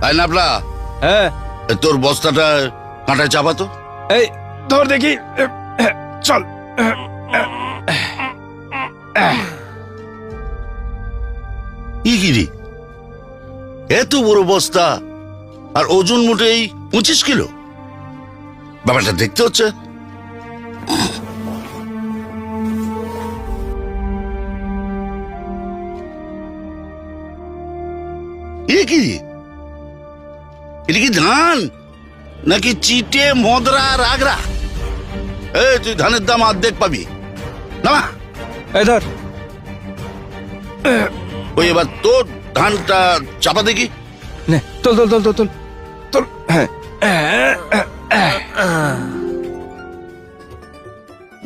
আয় নাবলা, হ্যাঁ তোর বস্তাটা কাঁটায় চাপা তো। এই ধর দেখি, চল। ইগিরি, এত বড় বস্তা আর ওজন মোটেই 25 কিলো। ব্যাপারটা দেখতে হচ্ছে। এ কি, এটা কি ধান নাকি চিটে মদরা রাগরা? এই তুই ধানের দাম অর্ধেক পাবি না। এই ধর। ওই এবার তোর ধানটা চাপা দেখি। নে, তোল তোল তোল তোল তোল তোল। হ্যাঁ,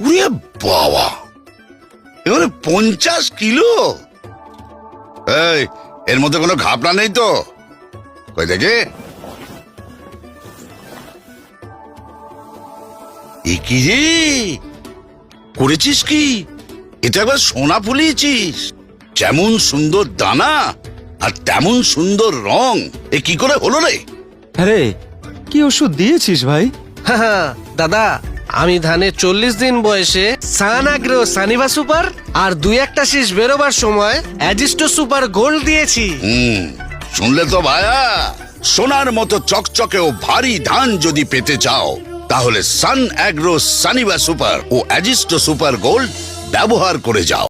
উরে বাবা, এবারে 50 কিলো। এই, এর মধ্যে কোনো ঘাপলা নেই তো? কই দেখে। এ কি রে করেছিস কি? এটা একবার সোনা ফুলিয়েছিস। যেমন সুন্দর দানা আর তেমন সুন্দর রং, এ কি করে হলো রে? আরে কি ওষুধ দিয়েছিস ভাই? দাদা, আমি ধানের 40 দিন বয়সে সান আগ্রো সানিভা সুপার আর 2-1টা শীষ বেরোবার সময় অ্যাজিস্টো সুপার গোল্ড দিয়েছি। শুনলে তো ভাইয়া, সোনার মতো চকচকে ও ভারী ধান যদি পেতে চাও তাহলে সান অ্যাগ্রো সানিভা সুপার ও অ্যাজিস্টো সুপার গোল্ড ব্যবহার করে যাও।